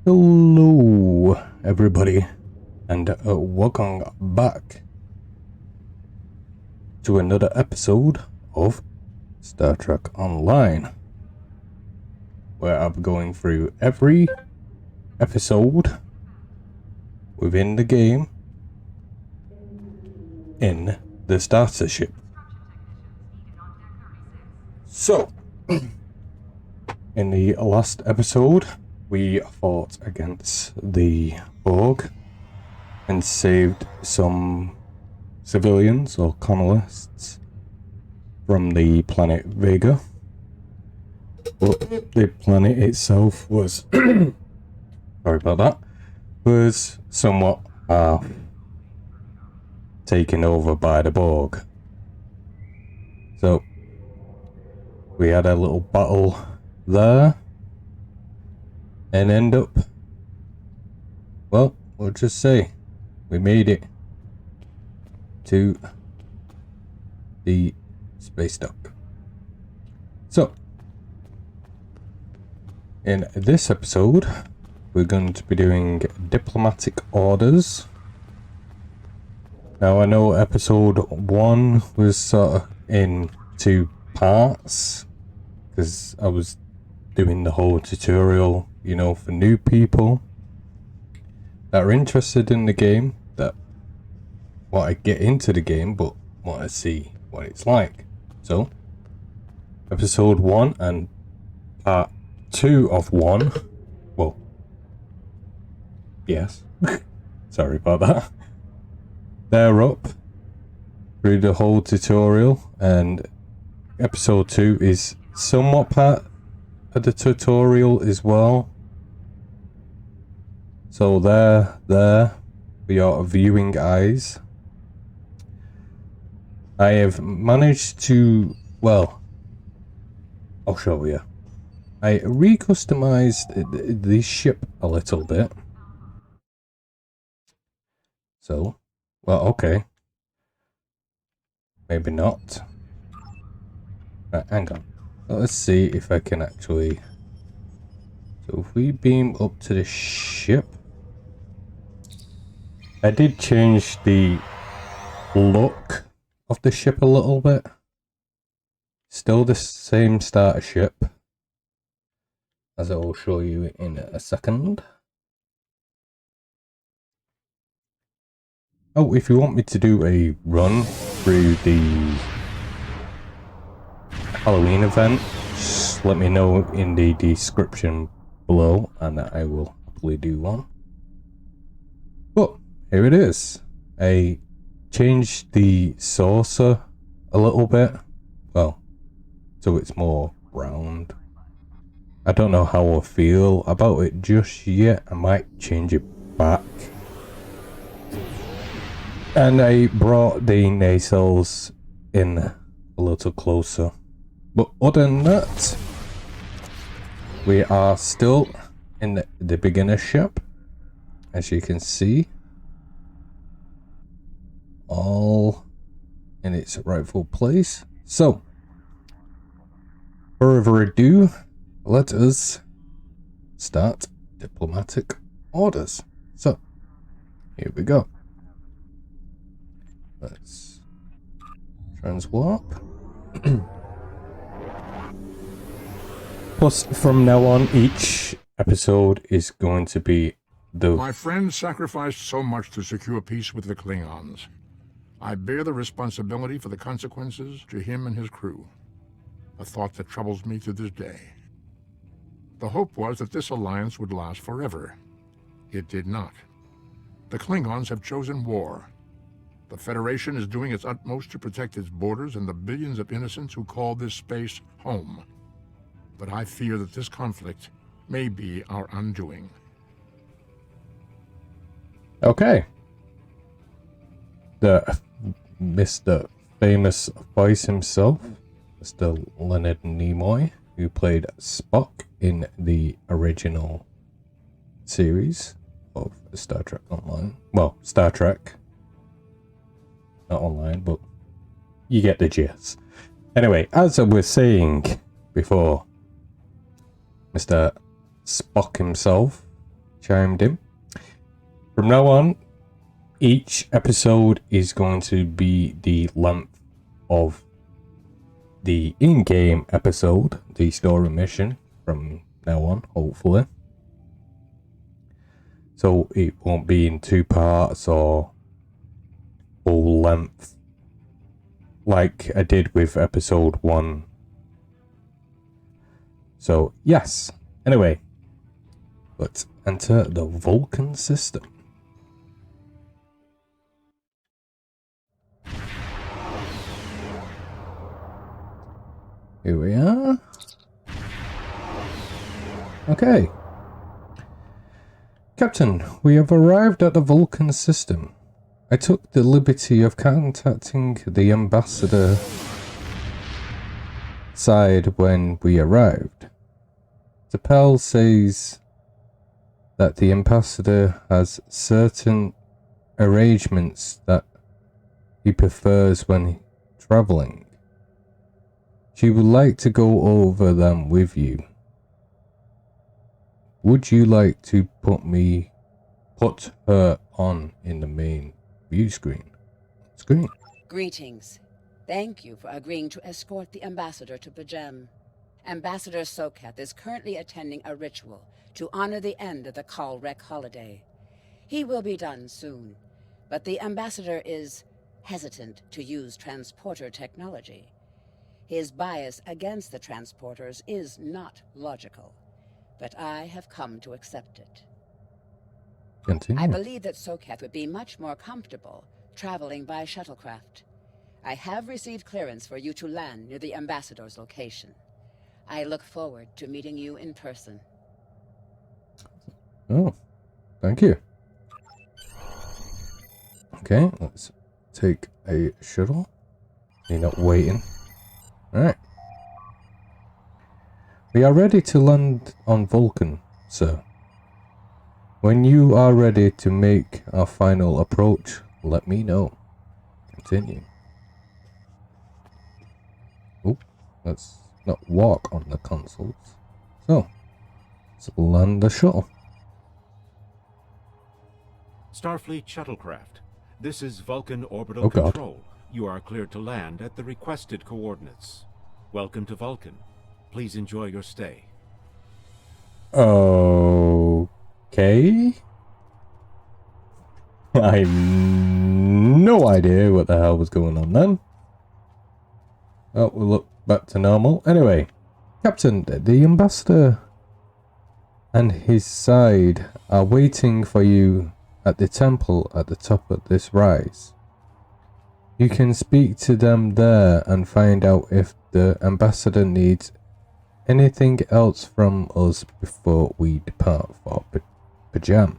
Hello everybody and welcome back to another episode of Star Trek Online, where I'm going through every episode within the game in the starter ship. So in the last episode we fought against the Borg and saved some civilians or colonists from the planet Vega. But the planet itself was sorry about that, was somewhat taken over by the Borg. So we had a little battle there and end up, well, we'll just say we made it to the space dock. So in this episode we're going to be doing Diplomatic Orders. Now I know episode 1 was sort of in 2 parts because I was doing the whole tutorial, you know, for new people that are interested in the game, that want to get into the game but want to see what it's like. So episode 1 and part 2 of 1, well, yes, sorry about that, they're up through the whole tutorial, and episode 2 is somewhat part of the tutorial as well. So there for your viewing eyes. I have managed to, well, I'll show you. I recustomized the ship a little bit. So, well, okay. Maybe not. Right, hang on. Let's see if I can actually... So if we beam up to the ship... I did change the look of the ship a little bit. Still the same starter ship, as I will show you in a second. Oh, if you want me to do a run through the Halloween event, just let me know in the description below and I will happily do one. But here it is. I changed the saucer a little bit, well, so it's more round. I don't know how I feel about it just yet. I might change it back. And I brought the nacelles in a little closer. But other than that, we are still in the beginner ship, as you can see. All in its rightful place. So, further ado, let us start Diplomatic Orders. So, here we go. Let's transwarp. Plus, from now on, each episode is going to be the... My friend sacrificed so much to secure peace with the Klingons. I bear the responsibility for the consequences to him and his crew. A thought that troubles me to this day. The hope was that this alliance would last forever. It did not. The Klingons have chosen war. The Federation is doing its utmost to protect its borders and the billions of innocents who call this space home. But I fear that this conflict may be our undoing. Okay. The Mr. Famous Voice himself, Mr. Leonard Nimoy, who played Spock in the original series of Star Trek Online. Well, Star Trek. Not online, but you get the gist. Anyway, as I was saying before, Mr. Spock himself chimed in. From now on, each episode is going to be the length of the in-game episode, the story mission, from now on, hopefully. So it won't be in 2 parts or full length like I did with episode 1. So, yes. Anyway, let's enter the Vulcan system. Here we are. Okay. Captain, we have arrived at the Vulcan system. I took the liberty of contacting the ambassador side when we arrived. Tapel says that the ambassador has certain arrangements that he prefers when traveling. She would like to go over them with you. Would you like to put her on in the main view screen? Greetings. Thank you for agreeing to escort the ambassador to Pajem. Ambassador Sokath is currently attending a ritual to honor the end of the Kalrek holiday. He will be done soon, but the ambassador is hesitant to use transporter technology. His bias against the transporters is not logical, but I have come to accept it. Continue. I believe that Sokath would be much more comfortable traveling by shuttlecraft. I have received clearance for you to land near the ambassador's location. I look forward to meeting you in person. Oh, thank you. Okay, let's take a shuttle. You're not waiting. Alright. We are ready to land on Vulcan, sir. When you are ready to make our final approach, let me know. Continue. Oh, let's not walk on the consoles. So, let's land the shuttle. Starfleet shuttlecraft. This is Vulcan Orbital Control. You are cleared to land at the requested coordinates. Welcome to Vulcan. Please enjoy your stay. Okay. I have no idea what the hell was going on then. Oh, we'll look back to normal. Anyway, Captain, the ambassador and his side are waiting for you at the temple at the top of this rise. You can speak to them there and find out if the ambassador needs anything else from us before we depart for Pajem.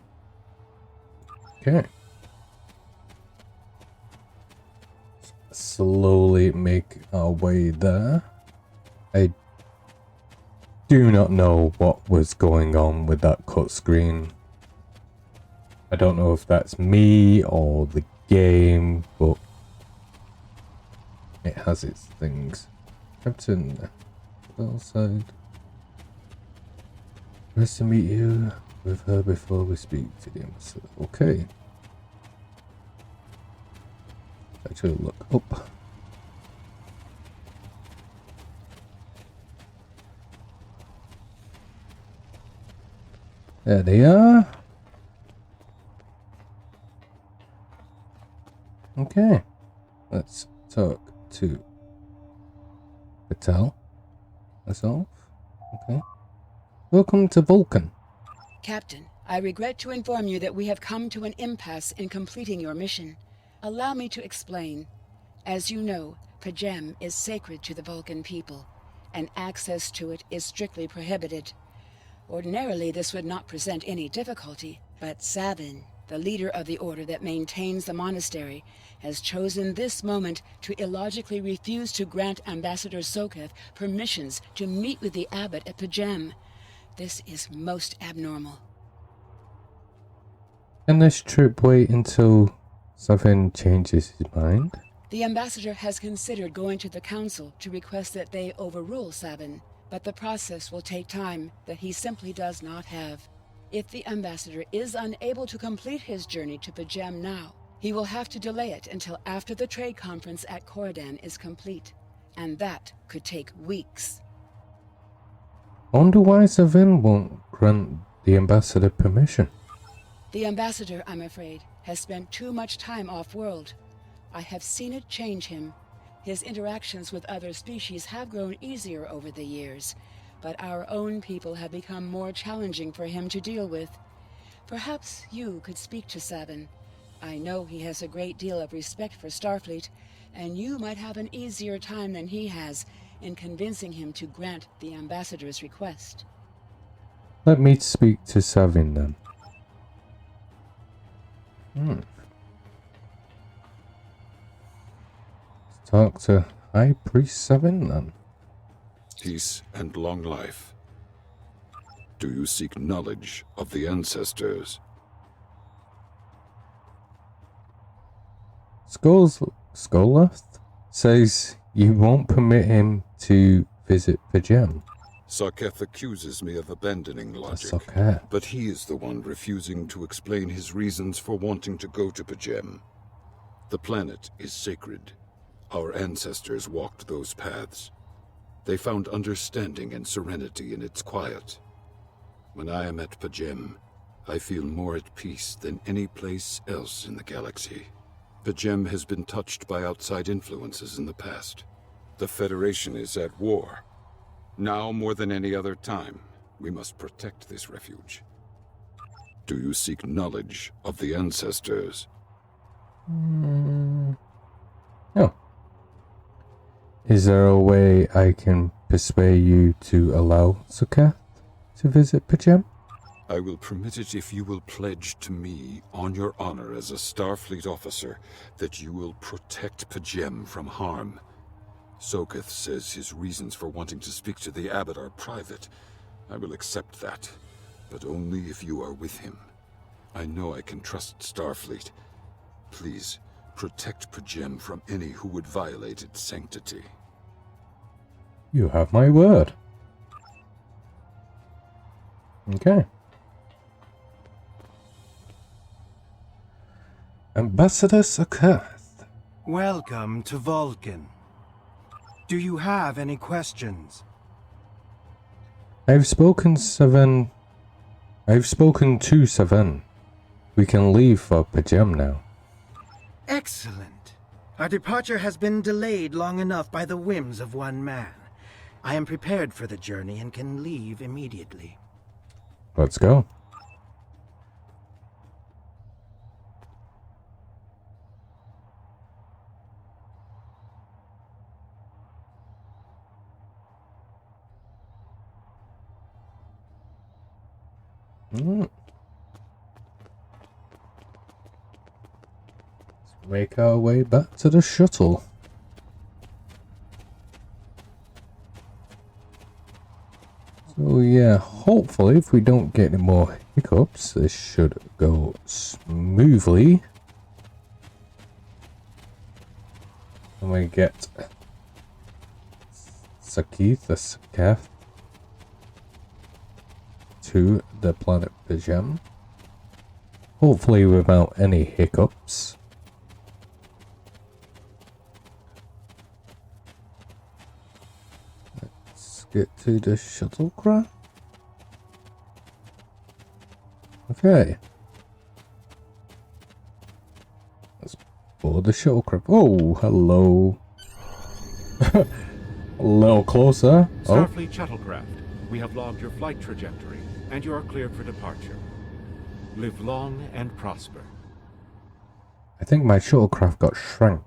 Okay. Slowly make our way there. I do not know what was going on with that cut screen. I don't know if that's me or the game, but it has its things. Captain, outside. Nice to meet you with her before we speak to the ambassador. Okay. Actually, look up. There they are. Okay. Let's talk to Patel. Myself. Okay. Welcome to Vulcan. Captain, I regret to inform you that we have come to an impasse in completing your mission. Allow me to explain. As you know, Pajem is sacred to the Vulcan people, and access to it is strictly prohibited. Ordinarily, this would not present any difficulty, but Savin, the leader of the order that maintains the monastery, has chosen this moment to illogically refuse to grant Ambassador Sokath permissions to meet with the abbot at Pajem. This is most abnormal. Can this trip wait until Savin changes his mind? The ambassador has considered going to the council to request that they overrule Savin, but the process will take time that he simply does not have. If the ambassador is unable to complete his journey to Pajem now, he will have to delay it until after the trade conference at Corridan is complete, and that could take weeks. I wonder why Savin won't grant the ambassador permission. The ambassador, I'm afraid, has spent too much time off-world. I have seen it change him. His interactions with other species have grown easier over the years, but our own people have become more challenging for him to deal with. Perhaps you could speak to Savin. I know he has a great deal of respect for Starfleet, and you might have an easier time than he has in convincing him to grant the ambassador's request. Let me speak to Savin then. Let's talk to High Priest Savin then. Peace and long life. Do you seek knowledge of the ancestors? Skolath says you won't permit him to visit Pajem. Sarketh accuses me of abandoning logic, Sarketh. but he is the one refusing to explain his reasons for wanting to go to Pajem. The planet is sacred. Our ancestors walked those paths. They found understanding and serenity in its quiet. When I am at Pajem, I feel more at peace than any place else in the galaxy. Pajem has been touched by outside influences in the past. The Federation is at war. Now more than any other time, we must protect this refuge. Do you seek knowledge of the ancestors? No. Is there a way I can persuade you to allow Sarketh to visit Pajem? I will permit it if you will pledge to me, on your honor as a Starfleet officer, that you will protect Pajem from harm. Sarketh says his reasons for wanting to speak to the abbot are private. I will accept that, but only if you are with him. I know I can trust Starfleet. Please, protect Pajem from any who would violate its sanctity. You have my word. Okay. Ambassador Sarketh. Welcome to Vulcan. Do you have any questions? I've spoken to Savin. We can leave for Pajem now. Excellent. Our departure has been delayed long enough by the whims of one man. I am prepared for the journey and can leave immediately. Let's go. Let's make our way back to the shuttle. So yeah, hopefully if we don't get any more hiccups, this should go smoothly. And we get Sarketh to the planet Pajem. Hopefully without any hiccups. Let's get to the shuttlecraft. Okay. Let's board the shuttlecraft. Oh, hello. A little closer. Starfleet shuttlecraft, we have logged your flight trajectory, and you are cleared for departure. Live long and prosper. I think my shuttlecraft got shrank.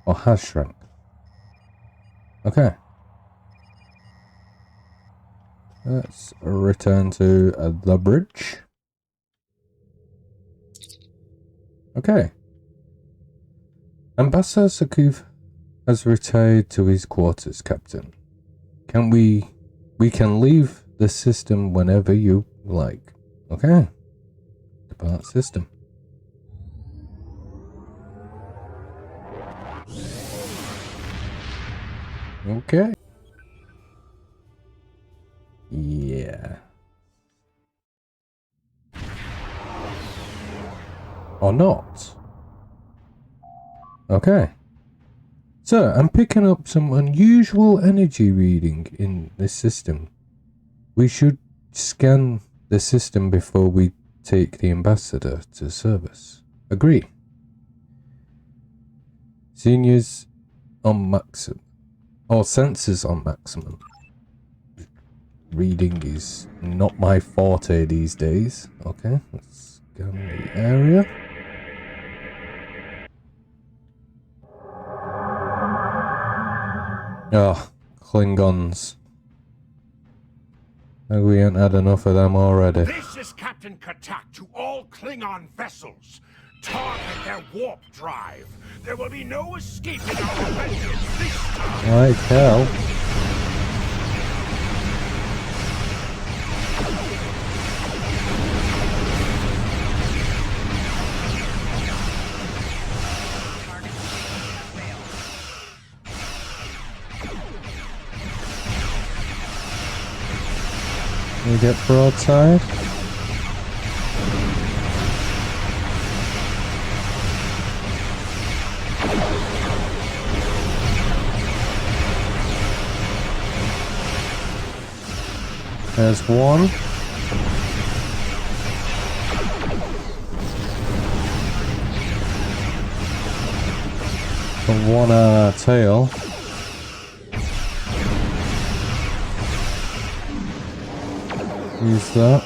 Or has shrunk. Okay. Let's return to the bridge. Okay. Ambassador Sarketh has retired to his quarters, Captain. We can leave the system whenever you like. Okay. Depart system. Okay. Yeah. Or not? Okay. Sir, I'm picking up some unusual energy reading in this system. We should scan the system before we take the ambassador to service. Agree. Seniors on maximum. Or sensors on maximum. Reading is not my forte these days. Okay, let's scan the area. Ah, Klingons. We ain't had enough of them already. This is Captain Katak to all Klingon vessels. Target their warp drive. There will be no escaping our vengeance this time. Like hell. We get broadside. There's one. And one on our tail. Use that.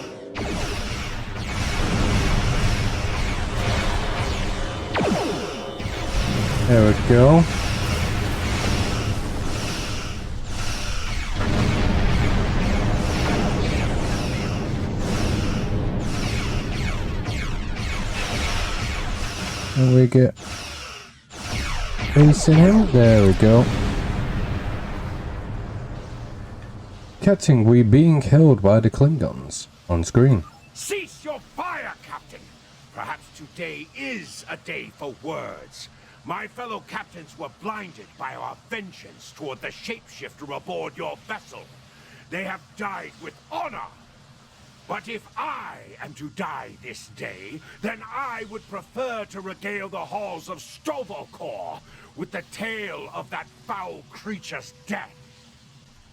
There we go. And we get facing him. There we go. Captain, we're being held by the Klingons on screen. Cease your fire, Captain. Perhaps today is a day for words. My fellow captains were blinded by our vengeance toward the shapeshifter aboard your vessel. They have died with honor. But if I am to die this day, then I would prefer to regale the halls of Stovokor with the tale of that foul creature's death.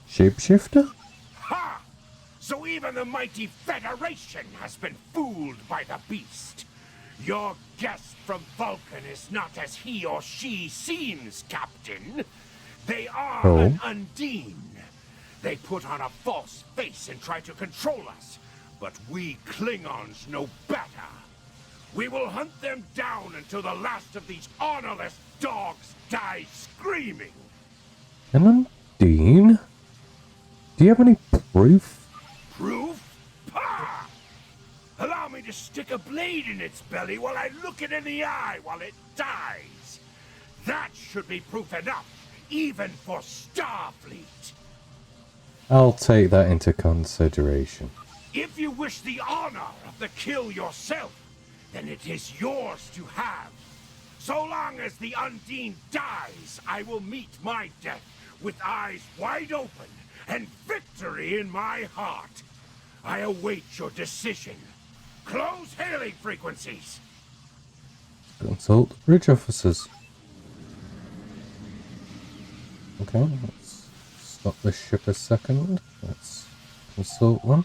Shapeshifter? Ha! So even the mighty Federation has been fooled by the beast. Your guest from Vulcan is not as he or she seems, Captain. They are an Undine. They put on a false face and try to control us. But we Klingons know better. We will hunt them down until the last of these honorless dogs die screaming. An Undine? Do you have any proof? Proof? Pah! Allow me to stick a blade in its belly while I look it in the eye while it dies. That should be proof enough, even for Starfleet. I'll take that into consideration. If you wish the honor of the kill yourself, then it is yours to have. So long as the Undine dies, I will meet my death with eyes wide open and victory in my heart. I await your decision. Close hailing frequencies. Consult the bridge officers. Okay, let's stop the ship a second. Let's consult them.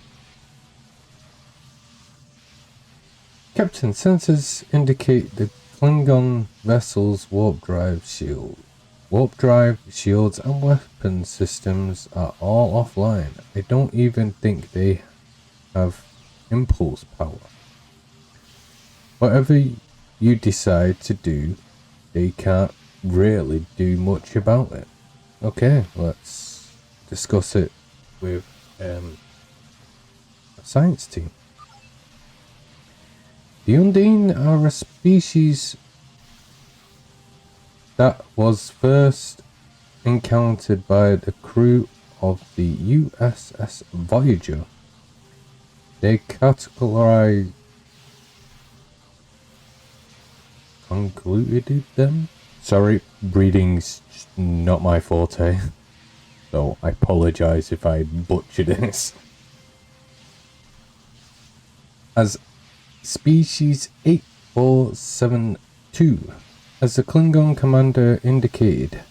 Captain, sensors indicate the Klingon vessel's warp drive shield. Warp drive, shields and weapon systems are all offline. I don't even think they have impulse power. Whatever you decide to do, they can't really do much about it. Okay, let's discuss it with a science team. The Undine are a species that was first encountered by the crew of the USS Voyager. They concluded them? Sorry, breeding's just not my forte, so I apologise if I butcher this. As Species 472. As the Klingon commander indicated,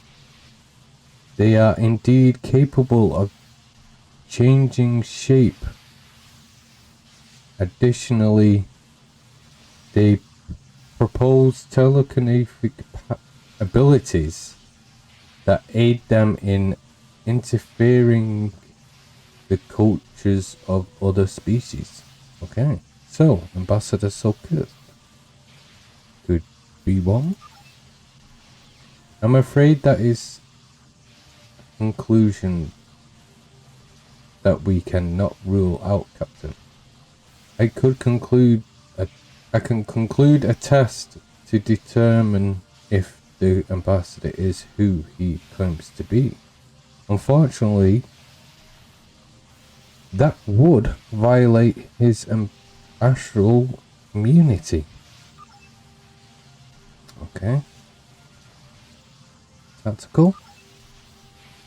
they are indeed capable of changing shape. Additionally, they propose telekinetic abilities that aid them in interfering the cultures of other species. Okay, so Ambassador Sulkith could be one. I'm afraid that is a conclusion that we cannot rule out, Captain. I can conclude a test to determine if the ambassador is who he claims to be. Unfortunately, that would violate his astral immunity. Okay. Tactical.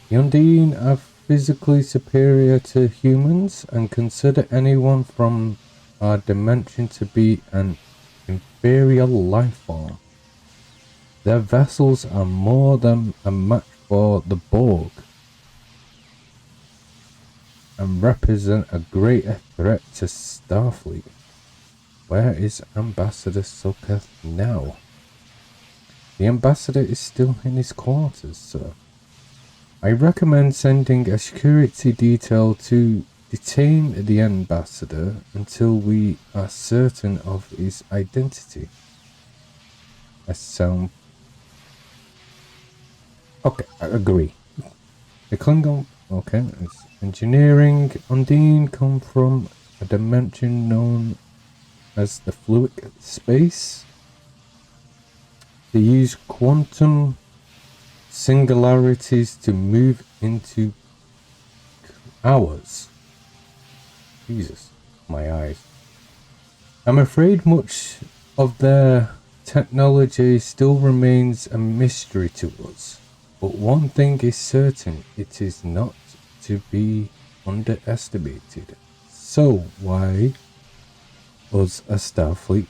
The Undine are physically superior to humans and consider anyone from our dimension to be an inferior life form. Their vessels are more than a match for the Borg and represent a greater threat to Starfleet. Where is Ambassador Sulkith now? The ambassador is still in his quarters, sir. I recommend sending a security detail to detain the ambassador until we are certain of his identity. Okay, I agree. The Klingon, okay, it's engineering. Undine come from a dimension known as the fluid space. They use quantum singularities to move into hours. Jesus, my eyes. I'm afraid much of their technology still remains a mystery to us. But one thing is certain, it is not to be underestimated. So why use a Starfleet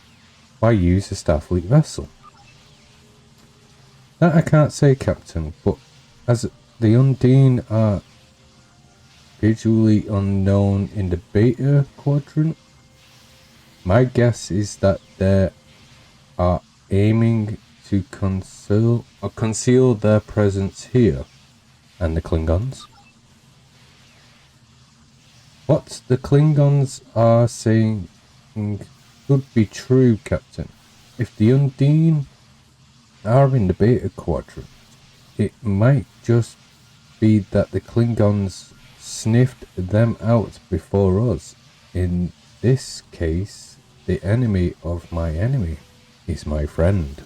vessel? That I can't say, Captain, but as the Undine are visually unknown in the Beta Quadrant, my guess is that they are aiming to conceal their presence here. And the Klingons? What the Klingons are saying could be true, Captain. If the Undine are in the Beta Quadrant, it might just be that the Klingons sniffed them out before us. In this case, the enemy of my enemy is my friend.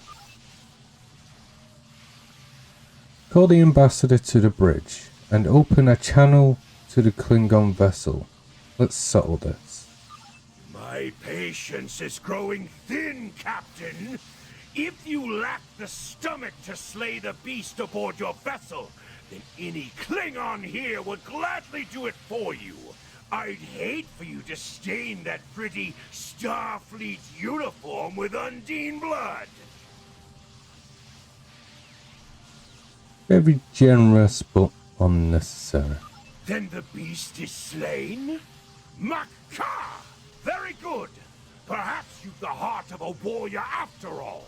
Call the ambassador to the bridge and open a channel to the Klingon vessel. Let's settle this. My patience is growing thin, Captain. If you lack the stomach to slay the beast aboard your vessel, then any Klingon here would gladly do it for you. I'd hate for you to stain that pretty Starfleet uniform with Undine blood. Very generous, but unnecessary. Then the beast is slain? Makar! Very good. Perhaps you've the heart of a warrior after all.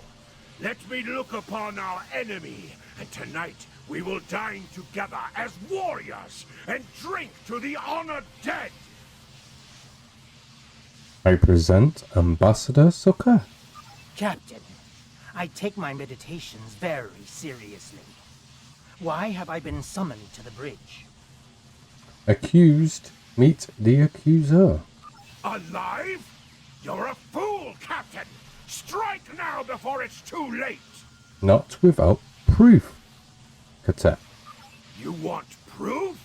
Let me look upon our enemy, and tonight we will dine together as warriors and drink to the honored dead. I present Ambassador Sulkith. Captain, I take my meditations very seriously. Why have I been summoned to the bridge? Accused, meet the accuser. Alive? You're a fool, Captain! Strike now before it's too late! Not without proof, Katet. You want proof?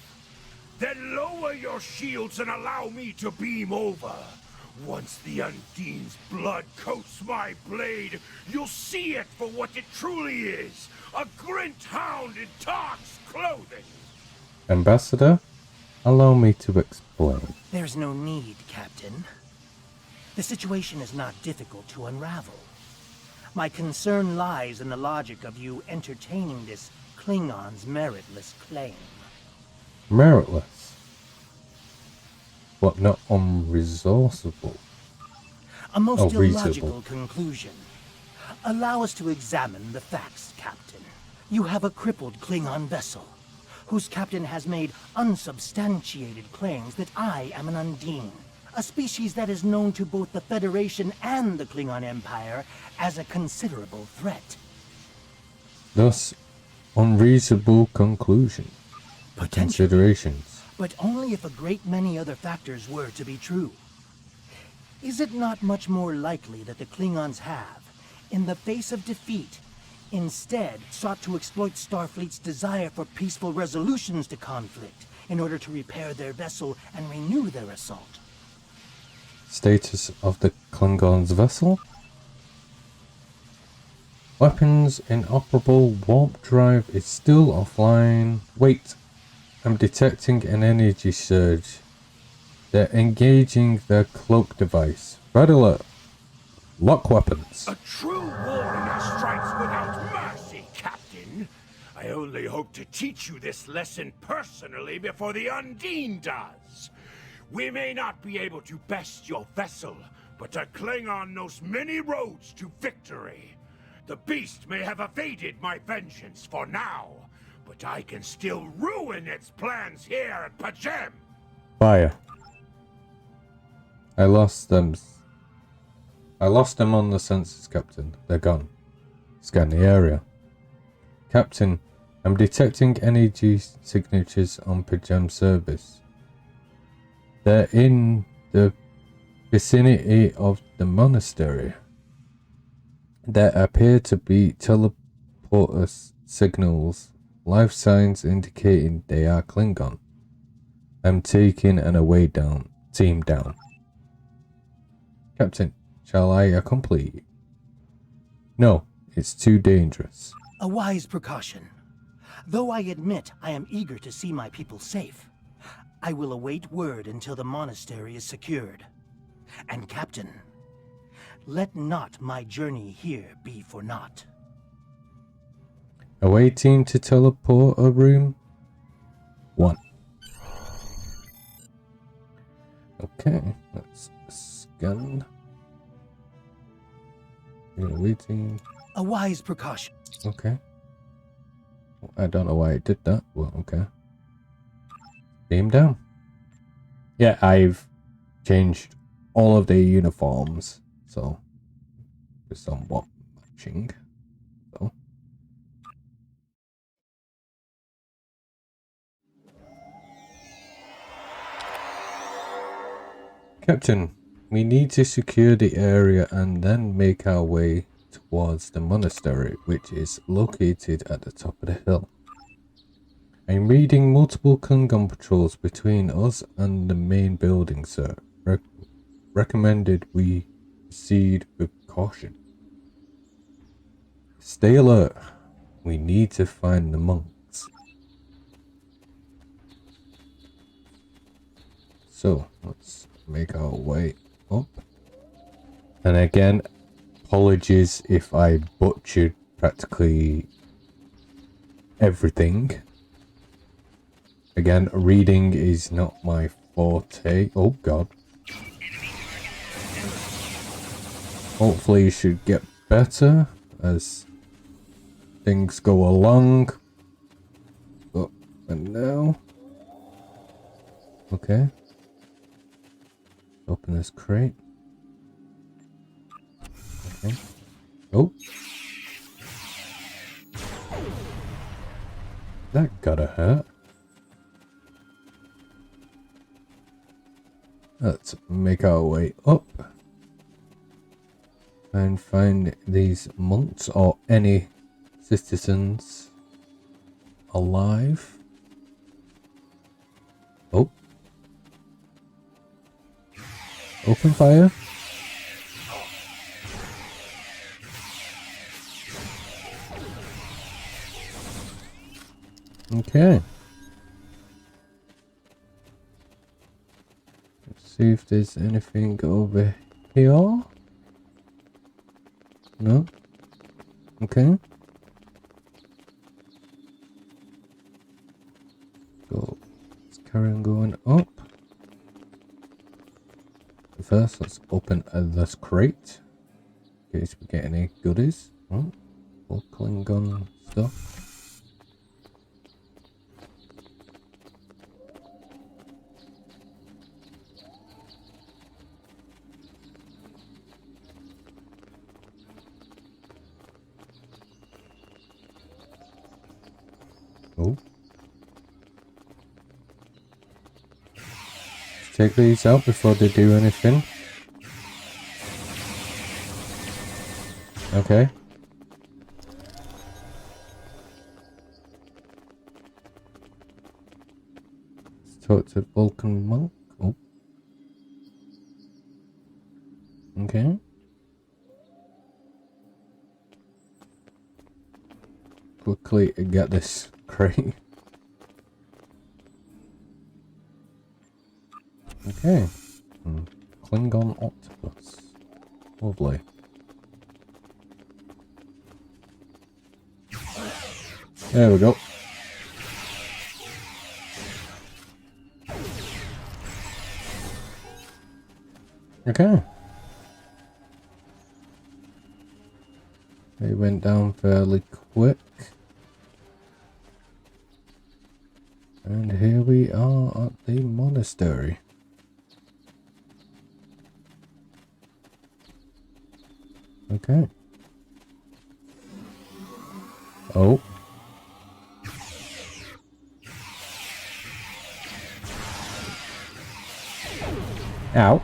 Then lower your shields and allow me to beam over. Once the Undine's blood coats my blade, you'll see it for what it truly is. A Grint hound in Tark's clothing. Ambassador, allow me to explain. There's no need, Captain. The situation is not difficult to unravel. My concern lies in the logic of you entertaining this Klingon's meritless claim. Meritless? But not unresourceable? A most Oh, illogical reasonable. conclusion. Allow us to examine the facts, Captain. You have a crippled Klingon vessel, whose captain has made unsubstantiated claims that I am an Undine, a species that is known to both the Federation and the Klingon Empire as a considerable threat. Thus, unreasonable conclusion. Potentially, Considerations. but only if a great many other factors were to be true. Is it not much more likely that the Klingons have, in the face of defeat, instead sought to exploit Starfleet's desire for peaceful resolutions to conflict in order to repair their vessel and renew their assault? Status of the Klingon's vessel? Weapons inoperable. Warp drive is still offline. Wait, I'm detecting an energy surge. They're engaging their cloak device. Red alert. Lock weapons. A true warrior strikes without mercy, Captain. I only hope to teach you this lesson personally before the Undine does. We may not be able to best your vessel, but a Klingon knows many roads to victory. The beast may have evaded my vengeance for now, but I can still ruin its plans here at P'Jem. Fire. I lost them on the sensors, Captain. They're gone. Scan the area. Captain, I'm detecting energy signatures on P'Jem service. They're in the vicinity of the monastery. There appear to be teleporter signals, life signs indicating they are Klingon. I'm taking an away team down. Captain, shall I accompany you? No, it's too dangerous. A wise precaution. Though I admit I am eager to see my people safe, I will await word until the monastery is secured. And Captain, let not my journey here be for naught. Away team to teleporter room 1. Okay, let's scan. We're waiting. A wise precaution. Okay. I don't know why it did that. Well, okay. Beam down. Yeah, I've changed all of their uniforms, so they're somewhat matching. So. Captain, we need to secure the area and then make our way towards the monastery, which is located at the top of the hill. I'm reading multiple Klingon patrols between us and the main building, sir. Recommended we proceed with caution. Stay alert. We need to find the monks. So, let's make our way up. And again, apologies if I butchered practically everything. Again, reading is not my forte. Oh god. Hopefully it should get better as things go along. But for now. Okay. Open this crate. Okay. Oh. That gotta hurt. Let's make our way up and find these monks or any citizens alive. Oh. Open fire. Okay. Let's see if there's anything over here. No. Okay. Go. Let's carry on going up. First, let's open this crate. In case we get any goodies. Oh, all Klingon stuff. Oh. Let's take these out before they do anything. Okay. Let's talk to Vulcan Monk. Oh. Okay. Quickly get this crate. Okay. Klingon octopus. Lovely. There we go. Okay. They went down fairly quick. And here we are at the monastery. Okay. Oh. Ow.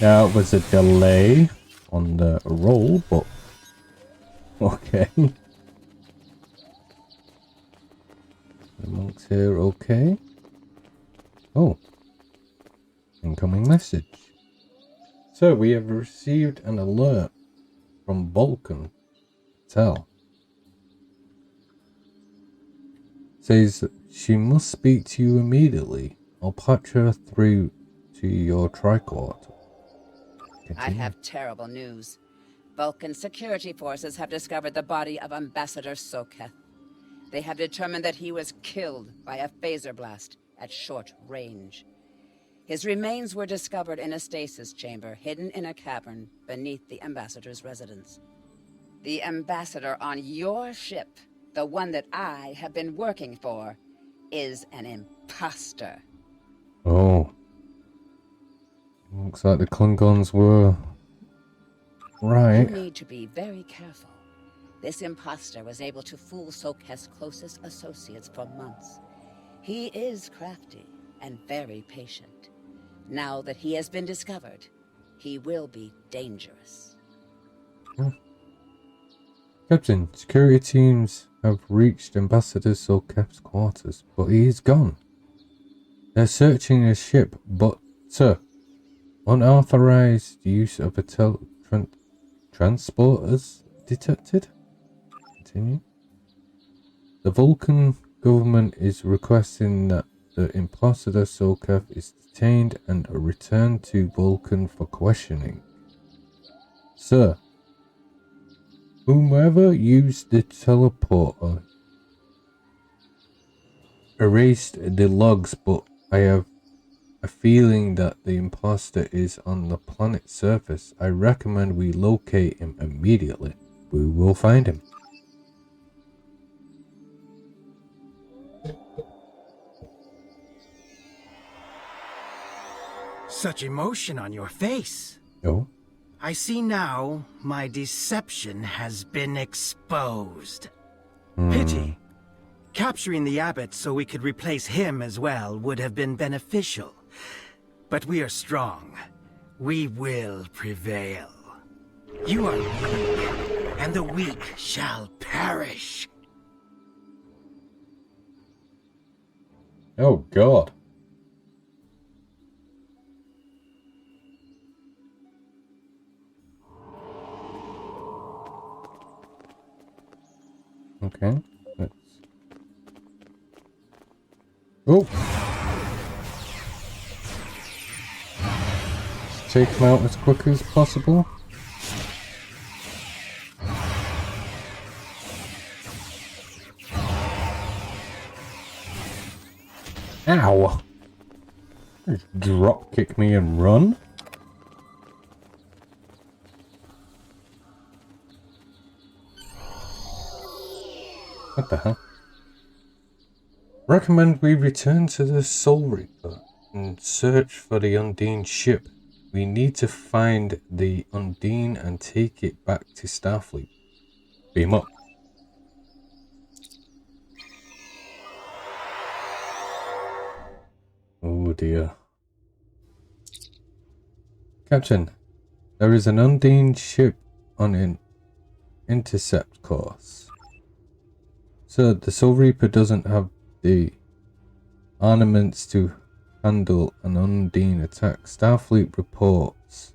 Now it was a delay on the roll, but okay. The monk's here, okay. Oh. Incoming message. So we have received an alert from Vulcan. Tell. Says that she must speak to you immediately. I'll patch her through to your tricord. I have terrible news. Vulcan security forces have discovered the body of Ambassador Soketh. They have determined that he was killed by a phaser blast at short range. His remains were discovered in a stasis chamber hidden in a cavern beneath the Ambassador's residence. The Ambassador on your ship, the one that I have been working for, is an imposter. Oh. Looks like the Klingons were right. You need to be very careful. This imposter was able to fool Soketh's closest associates for months. He is crafty and very patient. Now that he has been discovered, he will be dangerous. Captain, security teams have reached Ambassador Soketh's quarters, but he is gone. They're searching his ship, but, sir, unauthorized use of a transporters detected? Continue. The Vulcan government is requesting that the Ambassador Soketh is detained and returned to Vulcan for questioning. Sir, whomever used the teleporter erased the logs, but I have a feeling that the imposter is on the planet's surface. I recommend we locate him immediately. We will find him. Such emotion on your face. Oh? I see now my deception has been exposed. Pity. Capturing the abbot so we could replace him as well would have been beneficial. But we are strong. We will prevail. You are weak, and the weak shall perish. Oh, God. Okay, let's... Oh! Let's take him out as quick as possible. Ow! Just drop kick me and run? What the hell? Recommend we return to the Soul Reaper and search for the Undine ship. We need to find the Undine and take it back to Starfleet. Beam up. Oh dear. Captain, there is an Undine ship on an intercept course. So the Soul Reaper doesn't have the armaments to handle an Undine attack. Starfleet reports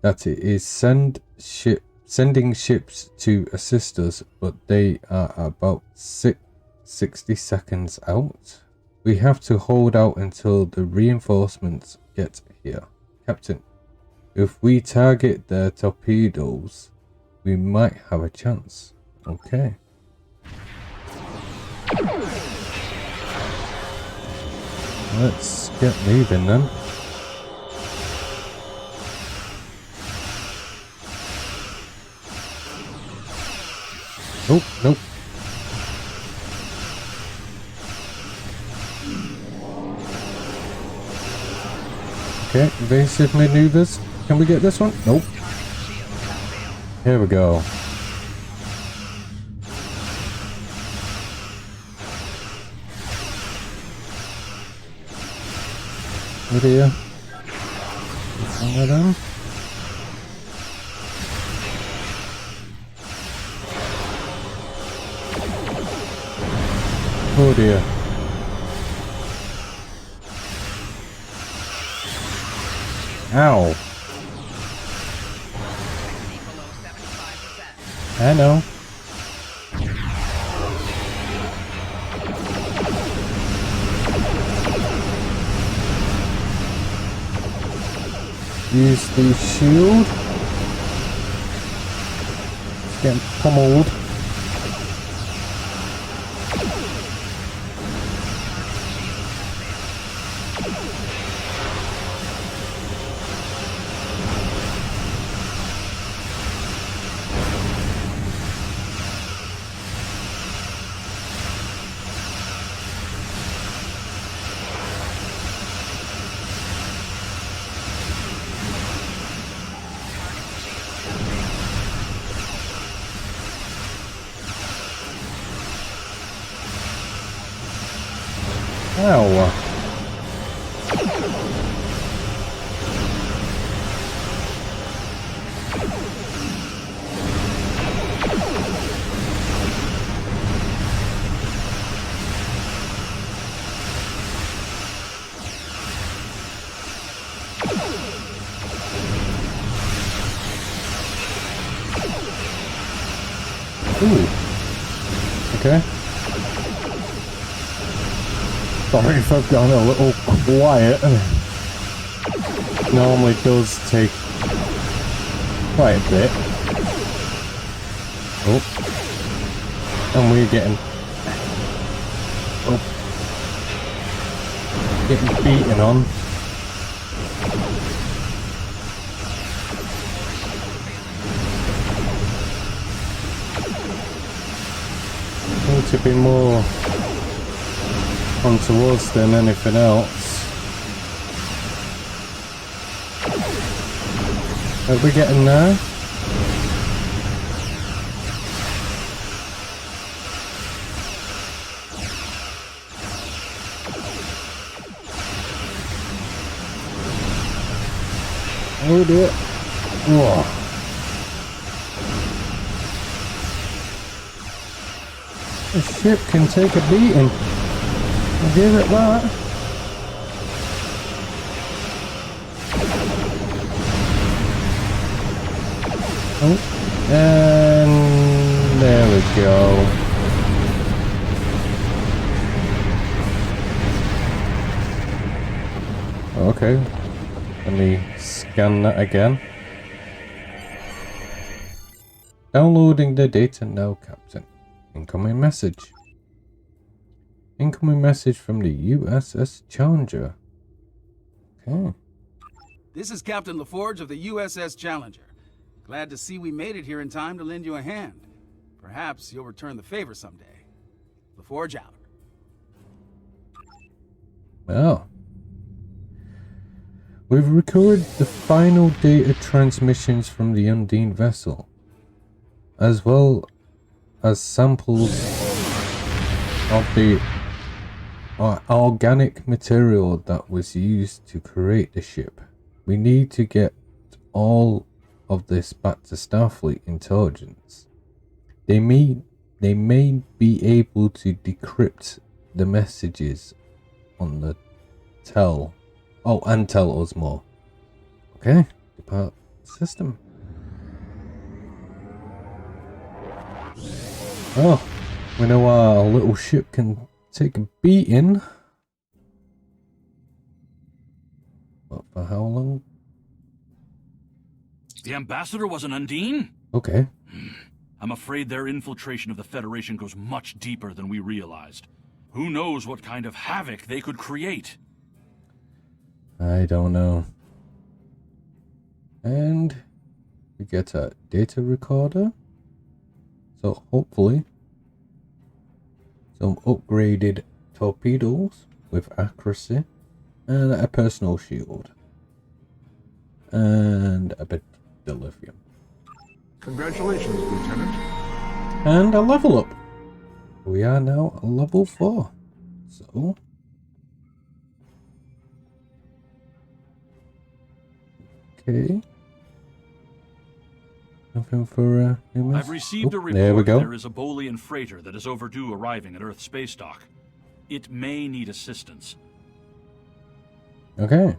that it is sending ships to assist us, but they are about 60 seconds out. We have to hold out until the reinforcements get here. Captain, if we target their torpedoes, we might have a chance. Okay. Let's get moving then. Oh, nope. Okay, evasive maneuvers. Can we get this one? Nope. Here we go. Over here. Down. Oh dear. Ow. I know. Use the shield. It's getting pummeled. Ow. Ooh. Okay. Sorry if I've gone a little quiet. Normally does take quite a bit. Oh. And we're getting beaten on. Seem to be more onto us than anything else. Are we getting there? Oh dear. Whoa. The ship can take a beating. I'll give it that. Oh, and there we go. Okay, let me scan that again. Downloading the data now, Captain. Incoming message. Incoming message from the USS Challenger. Okay. This is Captain LaForge of the USS Challenger. Glad to see we made it here in time to lend you a hand. Perhaps you'll return the favor someday. LaForge out. Well. We've recorded the final data transmissions from the Undine vessel, as well as samples of the organic material that was used to create the ship. We need to get all of this back to Starfleet intelligence. They may be able to decrypt the messages on the tell. Oh, and tell us more. Okay, depart system. Oh, we know our little ship can take a beating. But for how long? The ambassador was an Undine? Okay. I'm afraid their infiltration of the Federation goes much deeper than we realized. Who knows what kind of havoc they could create? I don't know. And we get a data recorder. So hopefully some upgraded torpedoes with accuracy and a personal shield. And a bit of lithium. Congratulations, Lieutenant. And a level up. We are now a level 4. So okay. Nothing for humans. I've received a report there we go. there is a Bolian freighter that is overdue arriving at Earth space dock. It may need assistance. Okay.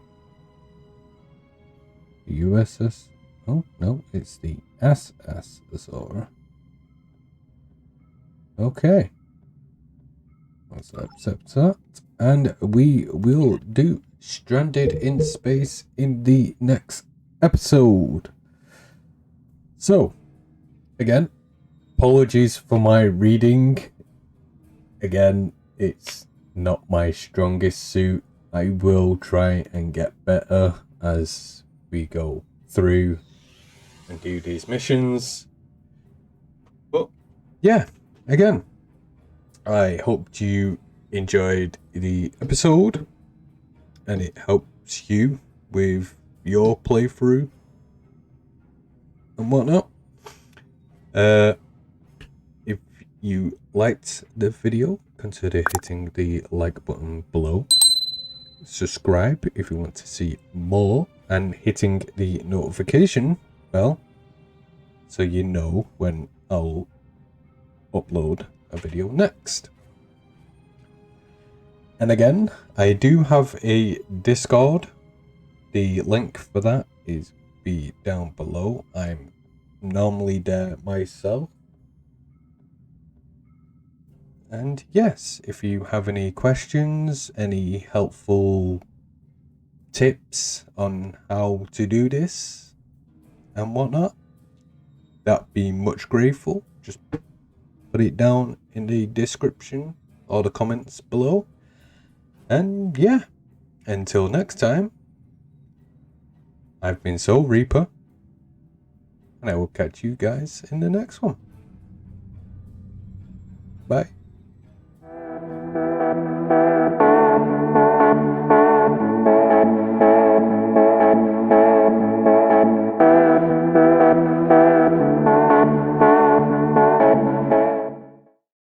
The USS. Oh no, it's the SS Azora. Okay. Let's accept that. And we will do Stranded in Space in the next episode. So, again, apologies for my reading. Again, it's not my strongest suit. I will try and get better as we go through and do these missions. But, yeah, again, I hope you enjoyed the episode and it helps you with your playthrough and whatnot. If you liked the video, consider hitting the like button below. Subscribe if you want to see more, and hitting the notification bell so you know when I'll upload a video next. And again, I do have a Discord. The link for that is be down below. I'm normally there myself. And yes, if you have any questions, any helpful tips on how to do this and whatnot, that'd be much grateful. Just put it down in the description or the comments below. And yeah, until next time, I've been Soul Reaper, and I will catch you guys in the next one. Bye.